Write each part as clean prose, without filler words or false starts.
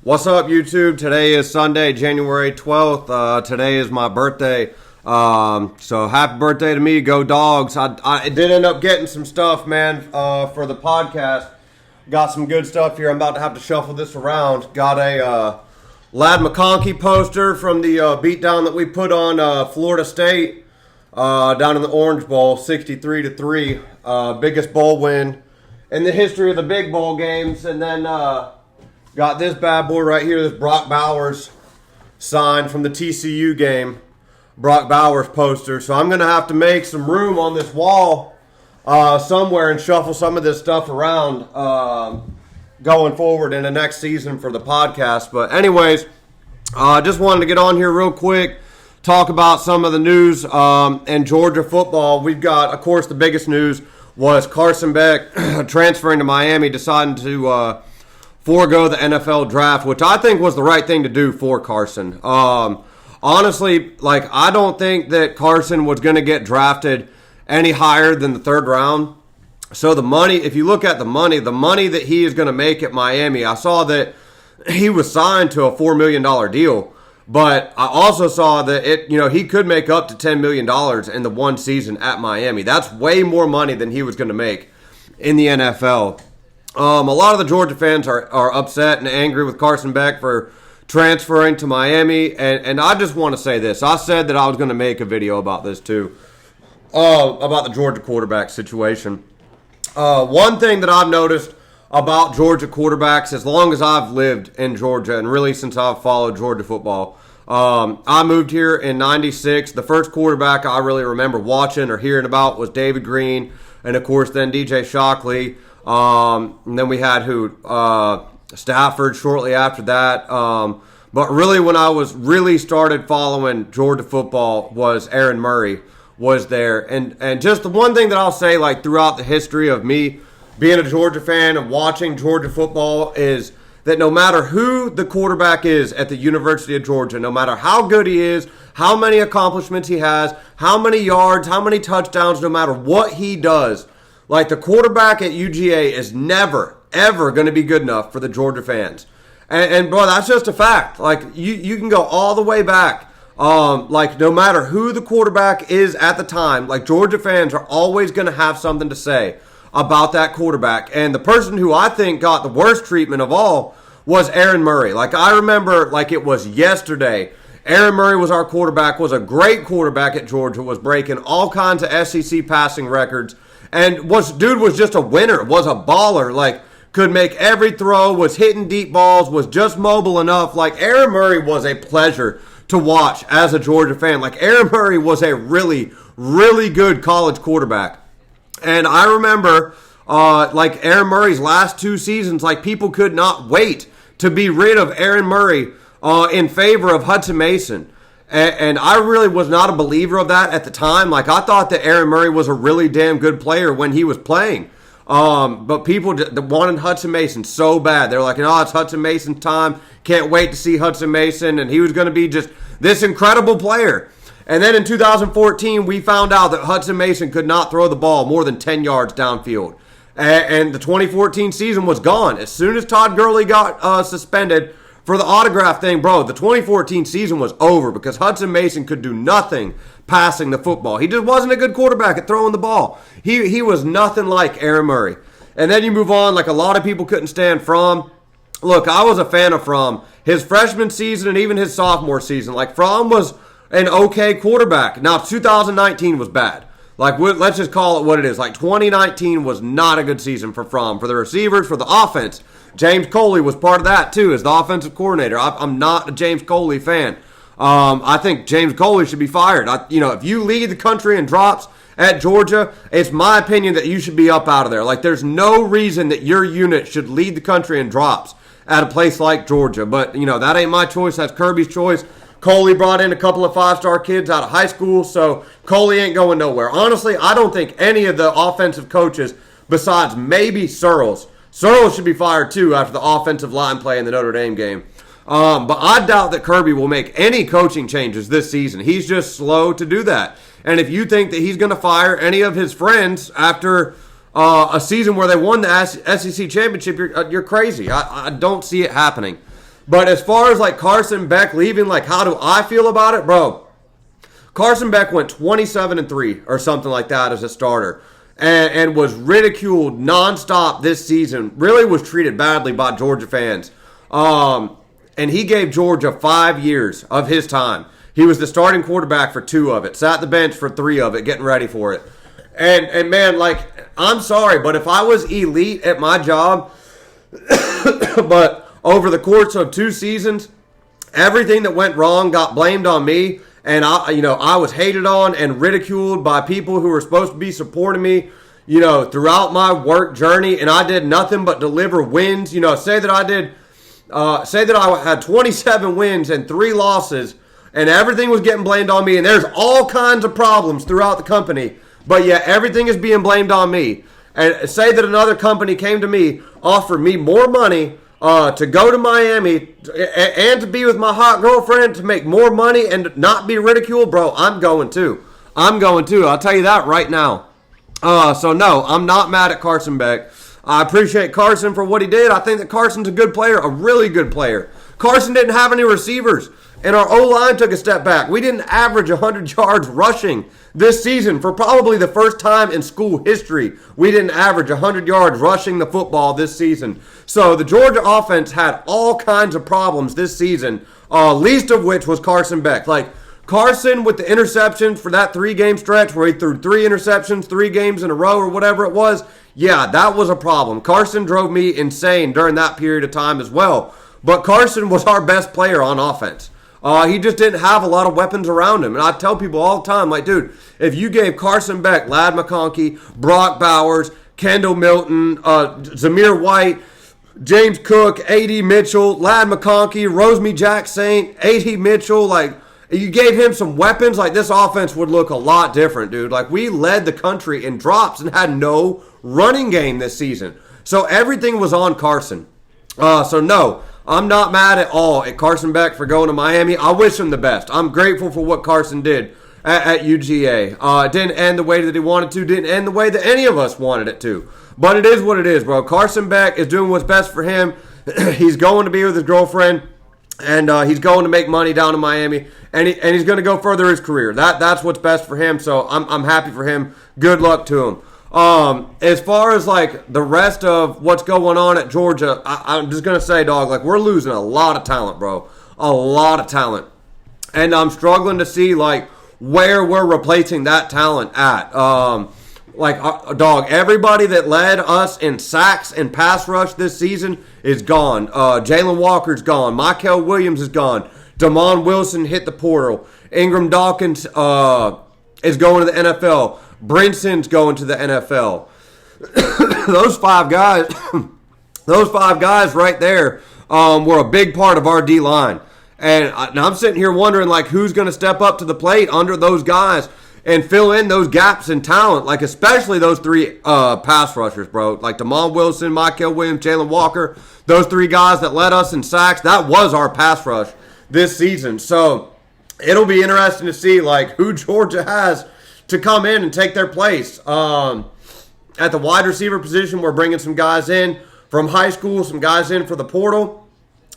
What's up, YouTube? Today is Sunday, January 12th. Today is my birthday. So happy birthday to me. Go Dogs. I did end up getting some stuff, man, for the podcast. Got some good stuff here. I'm about to have to shuffle this around. Got a Ladd McConkey poster from the beatdown that we put on Florida State down in the Orange Bowl, 63-3. Biggest bowl win in the history of the big bowl games. And then got this bad boy right here, this Brock Bowers sign from the TCU game. Brock Bowers poster. So I'm going to have to make some room on this wall somewhere and shuffle some of this stuff around going forward in the next season for the podcast. But anyways, just wanted to get on here real quick, talk about some of the news in Georgia football. We've got, of course, the biggest news was Carson Beck transferring to Miami, deciding to forego the NFL draft, which I think was the right thing to do for Carson. Honestly, I don't think that Carson was going to get drafted any higher than the third round. So the money, if you look at the money that he is going to make at Miami, I saw that he was signed to a $4 million deal. But I also saw that he could make up to $10 million in the one season at Miami. That's way more money than he was going to make in the NFL. A lot of the Georgia fans are upset and angry with Carson Beck for transferring to Miami, and I just want to say this. I said that I was going to make a video about this too, about the Georgia quarterback situation. One thing that I've noticed about Georgia quarterbacks, as long as I've lived in Georgia, and really since I've followed Georgia football, I moved here in '96. The first quarterback I really remember watching or hearing about was David Green, and of course then DJ Shockley. And then we had Stafford shortly after that. But really when I was really started following Georgia football was Aaron Murray was there. And just the one thing that I'll say throughout the history of me being a Georgia fan and watching Georgia football is that no matter who the quarterback is at the University of Georgia, no matter how good he is, how many accomplishments he has, how many yards, how many touchdowns, no matter what he does, the quarterback at UGA is never, ever going to be good enough for the Georgia fans. And bro, that's just a fact. You can go all the way back. No matter who the quarterback is at the time, Georgia fans are always going to have something to say about that quarterback. And the person who I think got the worst treatment of all was Aaron Murray. I remember it was yesterday. Aaron Murray was our quarterback, was a great quarterback at Georgia, was breaking all kinds of SEC passing records. And was just a winner, was a baller, could make every throw, was hitting deep balls, was just mobile enough. Aaron Murray was a pleasure to watch as a Georgia fan. Aaron Murray was a really, really good college quarterback. And I remember, Aaron Murray's last two seasons, people could not wait to be rid of Aaron Murray in favor of Hudson Mason. And I really was not a believer of that at the time. I thought that Aaron Murray was a really damn good player when he was playing. But people wanted Hudson Mason so bad. They're it's Hudson Mason's time. Can't wait to see Hudson Mason. And he was going to be just this incredible player. And then in 2014, we found out that Hudson Mason could not throw the ball more than 10 yards downfield. And the 2014 season was gone. As soon as Todd Gurley got suspended for the autograph thing, bro, the 2014 season was over because Hudson Mason could do nothing passing the football. He just wasn't a good quarterback at throwing the ball. He was nothing like Aaron Murray. And then you move on, a lot of people couldn't stand Fromm. Look, I was a fan of Fromm. His freshman season and even his sophomore season, Fromm was an okay quarterback. Now, 2019 was bad. Let's just call it what it is. 2019 was not a good season for Fromm, for the receivers, for the offense. James Coley was part of that, too, as the offensive coordinator. I'm not a James Coley fan. I think James Coley should be fired. If you lead the country in drops at Georgia, it's my opinion that you should be up out of there. There's no reason that your unit should lead the country in drops at a place like Georgia. But, that ain't my choice. That's Kirby's choice. Coley brought in a couple of five-star kids out of high school, so Coley ain't going nowhere. Honestly, I don't think any of the offensive coaches, besides maybe Searles should be fired too after the offensive line play in the Notre Dame game. But I doubt that Kirby will make any coaching changes this season. He's just slow to do that. And if you think that he's going to fire any of his friends after a season where they won the SEC championship, you're crazy. I don't see it happening. But as far as like Carson Beck leaving, like how do I feel about it, bro? Carson Beck went 27-3 or something like that as a starter, and was ridiculed nonstop this season. Really was treated badly by Georgia fans. And he gave Georgia 5 years of his time. He was the starting quarterback for 2 of it, sat the bench for 3 of it, getting ready for it. And man, like, I'm sorry, but if I was elite at my job, but over the course of 2 seasons, everything that went wrong got blamed on me, and I was hated on and ridiculed by people who were supposed to be supporting me, throughout my work journey, and I did nothing but deliver wins. Say that I had 27 wins and 3 losses, and everything was getting blamed on me, and there's all kinds of problems throughout the company, but yet everything is being blamed on me. And say that another company came to me, offered me more money to go to Miami and to be with my hot girlfriend, to make more money and not be ridiculed, bro, I'm going to. I'll tell you that right now. So no, I'm not mad at Carson Beck. I appreciate Carson for what he did. I think that Carson's a good player, a really good player. Carson didn't have any receivers, and our O-line took a step back. We didn't average 100 yards rushing this season. For probably the first time in school history, we didn't average 100 yards rushing the football this season. So the Georgia offense had all kinds of problems this season, least of which was Carson Beck. Like, Carson with the interceptions for that 3-game stretch where he threw 3 interceptions, 3 games in a row or whatever it was, yeah, that was a problem. Carson drove me insane during that period of time as well. But Carson was our best player on offense. He just didn't have a lot of weapons around him. And I tell people all the time, like, dude, if you gave Carson Beck, Ladd McConkey, Brock Bowers, Kendall Milton, Zamir White, James Cook, A.D. Mitchell, Ladd McConkey, Rosemy Jack-Saint, A.D. Mitchell, like, you gave him some weapons, like, this offense would look a lot different, dude. Like, we led the country in drops and had no running game this season. So everything was on Carson. So no, I'm not mad at all at Carson Beck for going to Miami. I wish him the best. I'm grateful for what Carson did at UGA. It didn't end the way that he wanted to, didn't end the way that any of us wanted it to. But it is what it is, bro. Carson Beck is doing what's best for him. He's going to be with his girlfriend, and he's going to make money down in Miami, and he's going to go further his career. That's what's best for him, so I'm happy for him. Good luck to him. As far as like the rest of what's going on at Georgia, I'm just going to say, dog, like, we're losing a lot of talent, bro. A lot of talent. And I'm struggling to see like where we're replacing that talent at. Dog, everybody that led us in sacks and pass rush this season is gone. Jalen Walker's gone. Mykel Williams is gone. Damon Wilson hit the portal. Ingram Dawkins is going to the NFL. Brinson's going to the NFL. Those five guys right there were a big part of our D-line. And I'm sitting here wondering, like, who's going to step up to the plate under those guys and fill in those gaps in talent, like especially those 3 pass rushers, bro. Like Damon Wilson, Mykel Williams, Jalen Walker, those 3 guys that led us in sacks. That was our pass rush this season. So it'll be interesting to see, like, who Georgia has to come in and take their place. At the wide receiver position, we're bringing some guys in from high school, some guys in for the portal.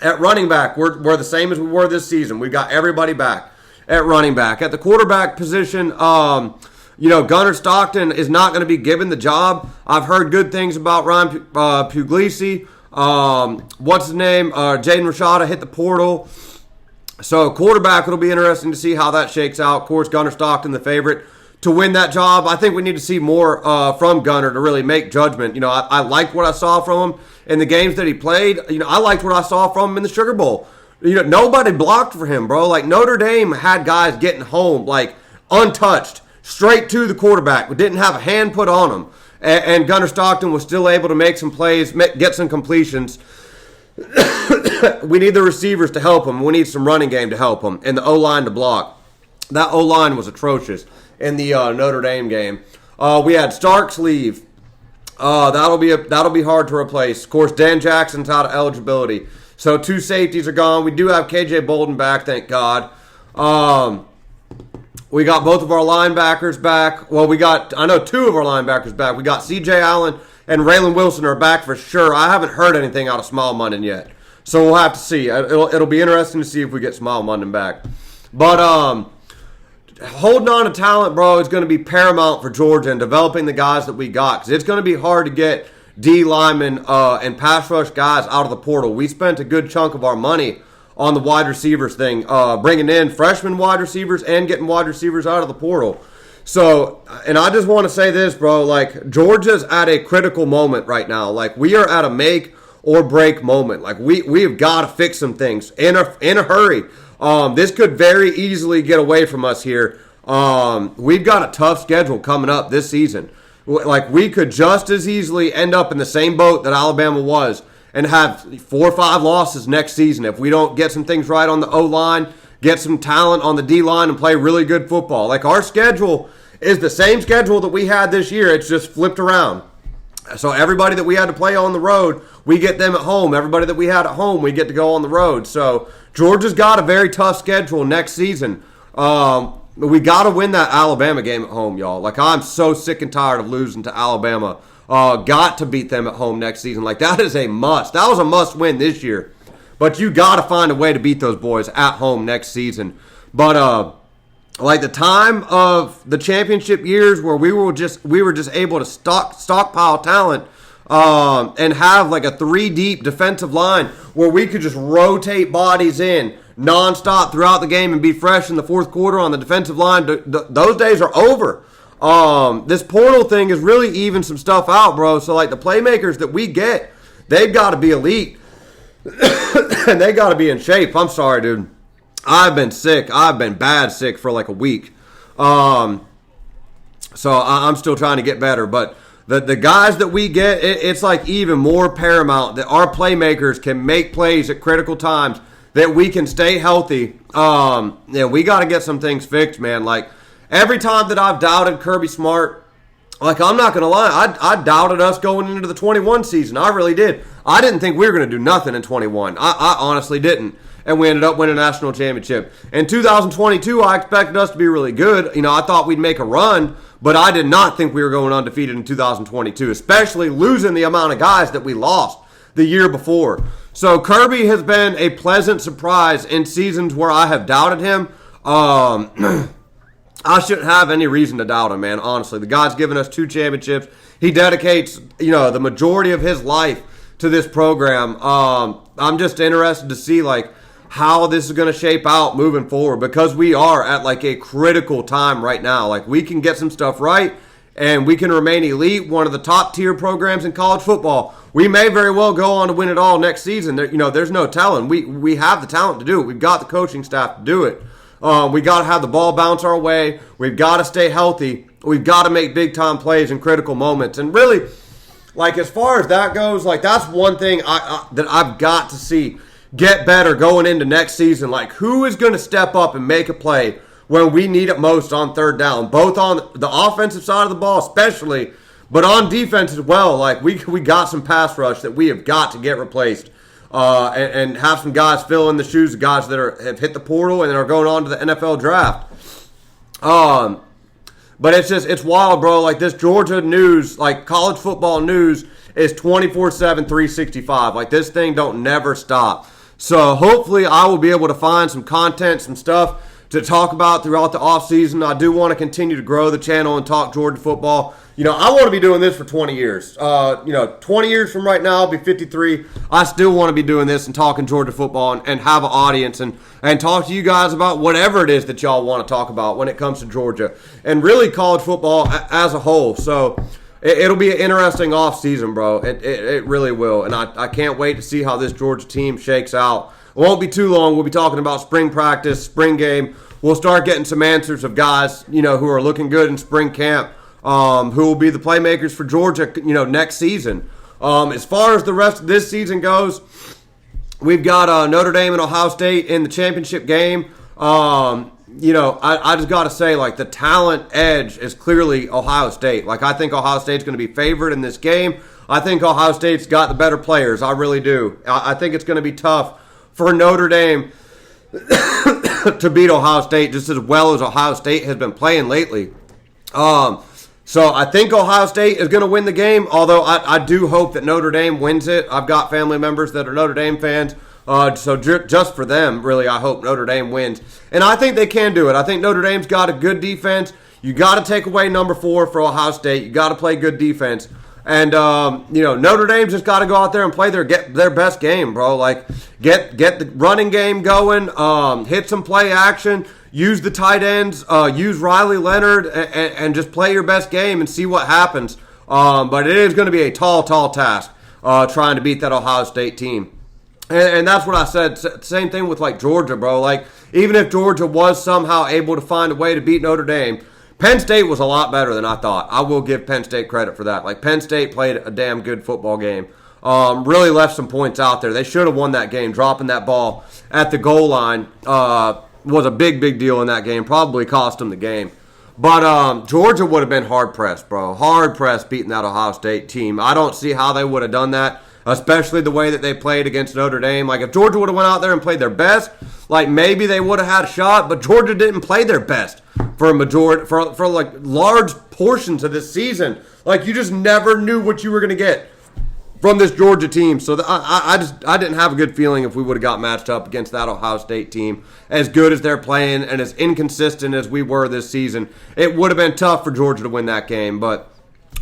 At running back, we're the same as we were this season. We've got everybody back at running back. At the quarterback position, Gunnar Stockton is not going to be given the job. I've heard good things about Ryan Puglisi. What's his name? Jaden Rashada hit the portal. So quarterback, it'll be interesting to see how that shakes out. Of course, Gunnar Stockton, the favorite to win that job. I think we need to see more from Gunnar to really make judgment. I liked what I saw from him in the games that he played. I liked what I saw from him in the Sugar Bowl. Nobody blocked for him, bro. Like, Notre Dame had guys getting home, like, untouched, straight to the quarterback. We didn't have a hand put on him. And Gunnar Stockton was still able to make some plays, get some completions. We need the receivers to help him. We need some running game to help him, and the O-line to block. That O-line was atrocious in the Notre Dame game. We had Starks leave. That'll be hard to replace. Of course, Dan Jackson's out of eligibility, so 2 safeties are gone. We do have KJ Bolden back, thank God. We got both of our linebackers back. Well, I know 2 of our linebackers back. We got C.J. Allen and Raylan Wilson are back for sure. I haven't heard anything out of Small Munden yet. So we'll have to see. It'll be interesting to see if we get Smile London back. But holding on to talent, bro, is going to be paramount for Georgia and developing the guys that we got. Because it's going to be hard to get D linemen and pass rush guys out of the portal. We spent a good chunk of our money on the wide receivers thing, bringing in freshman wide receivers and getting wide receivers out of the portal. So, and I just want to say this, bro, like, Georgia's at a critical moment right now. Like, we are at a make or break moment. Like, we've got to fix some things in a hurry. This could very easily get away from us here. We've got a tough schedule coming up this season. Like, we could just as easily end up in the same boat that Alabama was and have 4 or 5 losses next season if we don't get some things right on the O-line, get some talent on the D-line, and play really good football. Like, our schedule is the same schedule that we had this year. It's just flipped around. So everybody that we had to play on the road, we get them at home. Everybody that we had at home, we get to go on the road. So Georgia's got a very tough schedule next season. We got to win that Alabama game at home, y'all. Like, I'm so sick and tired of losing to Alabama. Got to beat them at home next season. Like, that is a must. That was a must win this year. But you got to find a way to beat those boys at home next season. But like the time of the championship years where we were just able to stockpile talent and have like a 3-deep defensive line where we could just rotate bodies in nonstop throughout the game and be fresh in the fourth quarter on the defensive line. Those days are over. This portal thing is really even some stuff out, bro. So like the playmakers that we get, they've got to be elite and they got to be in shape. I'm sorry, dude. I've been sick. I've been bad sick for like a week. So I'm still trying to get better. But the guys that we get, it's like even more paramount that our playmakers can make plays at critical times, that we can stay healthy. Yeah, we got to get some things fixed, man. Like, every time that I've doubted Kirby Smart, like, I'm not going to lie, I doubted us going into the 21 season. I really did. I didn't think we were going to do nothing in 21. I honestly didn't. And we ended up winning a national championship. In 2022, I expected us to be really good. You know, I thought we'd make a run, but I did not think we were going undefeated in 2022, especially losing the amount of guys that we lost the year before. So Kirby has been a pleasant surprise in seasons where I have doubted him. I shouldn't have any reason to doubt him, man, honestly. The guy's given us 2 championships. He dedicates, the majority of his life to this program. I'm just interested to see, like, how this is going to shape out moving forward, because we are at like a critical time right now. Like, we can get some stuff right and we can remain elite, one of the top tier programs in college football. We may very well go on to win it all next season. There's no telling. We have the talent to do it. We've got the coaching staff to do it. We got to have the ball bounce our way. We've got to stay healthy. We've got to make big time plays in critical moments. And really, like, as far as that goes, like, that's one thing that I've got to see get better going into next season. Like, who is going to step up and make a play when we need it most on third down, both on the offensive side of the ball especially, but on defense as well. Like, we got some pass rush that we have got to get replaced and have some guys fill in the shoes of guys that have hit the portal and are going on to the NFL draft. But it's wild, bro. Like, this Georgia news, like college football news, is 24/7, 365. Like, this thing don't never stop. So hopefully I will be able to find some content, some stuff to talk about throughout the offseason. I do want to continue to grow the channel and talk Georgia football. I want to be doing this for 20 years. 20 years from right now, I'll be 53. I still want to be doing this and talking Georgia football and have an audience and talk to you guys about whatever it is that y'all want to talk about when it comes to Georgia and really college football as a whole. So it'll be an interesting offseason, bro. It really will. And I can't wait to see how this Georgia team shakes out. It won't be too long. We'll be talking about spring practice, spring game. We'll start getting some answers of guys, who are looking good in spring camp, who will be the playmakers for Georgia, next season. As far as the rest of this season goes, we've got Notre Dame and Ohio State in the championship game. I just got to say, like, the talent edge is clearly Ohio State. Like, I think Ohio State's going to be favored in this game. I think Ohio State's got the better players. I really do. I think it's going to be tough for Notre Dame to beat Ohio State just as well as Ohio State has been playing lately. So I think Ohio State is going to win the game, although I do hope that Notre Dame wins it. I've got family members that are Notre Dame fans. So just for them, really, I hope Notre Dame wins. And I think they can do it. I think Notre Dame's got a good defense. You got to take away number 4 for Ohio State. You got to play good defense. And, Notre Dame's just got to go out there and play their best game, bro. Like, get the running game going, hit some play action, use the tight ends, use Riley Leonard, and just play your best game and see what happens. But it is going to be a tall task trying to beat that Ohio State team. And that's what I said. Same thing with, like, Georgia, bro. Like, even if Georgia was somehow able to find a way to beat Notre Dame, Penn State was a lot better than I thought. I will give Penn State credit for that. Like, Penn State played a damn good football game. Really left some points out there. They should have won that game. Dropping that ball at the goal line was a big deal in that game. Probably cost them the game. But Georgia would have been hard-pressed, bro. Hard-pressed beating that Ohio State team. I don't see how they would have done that, especially the way that they played against Notre Dame. Like, if Georgia would have went out there and played their best, like, maybe they would have had a shot, but Georgia didn't play their best for a majority, for like, large portions of this season. Like, you just never knew what you were going to get from this Georgia team. So I didn't have a good feeling if we would have got matched up against that Ohio State team. As good as they're playing and as inconsistent as we were this season, it would have been tough for Georgia to win that game. But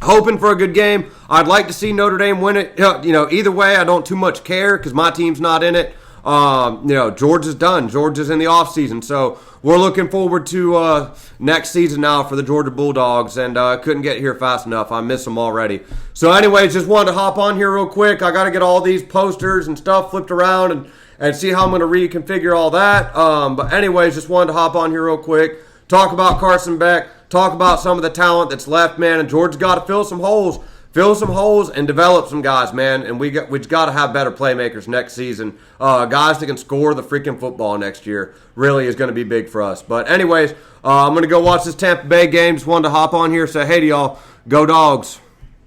hoping for a good game. I'd like to see Notre Dame win it. Either way, I don't too much care because my team's not in it. Georgia's done. Georgia's in the offseason. So we're looking forward to next season now for the Georgia Bulldogs, and couldn't get here fast enough. I miss them already. So anyways, just wanted to hop on here real quick. I got to get all these posters and stuff flipped around and see how I'm going to reconfigure all that. But anyways, just wanted to hop on here real quick, talk about Carson Beck, talk about some of the talent that's left, man, and Georgia's got to fill some holes and develop some guys, man. And we just got to have better playmakers next season. Guys that can score the freaking football next year really is going to be big for us. But anyways, I'm going to go watch this Tampa Bay game. Just wanted to hop on here, say hey to y'all. Go Dogs.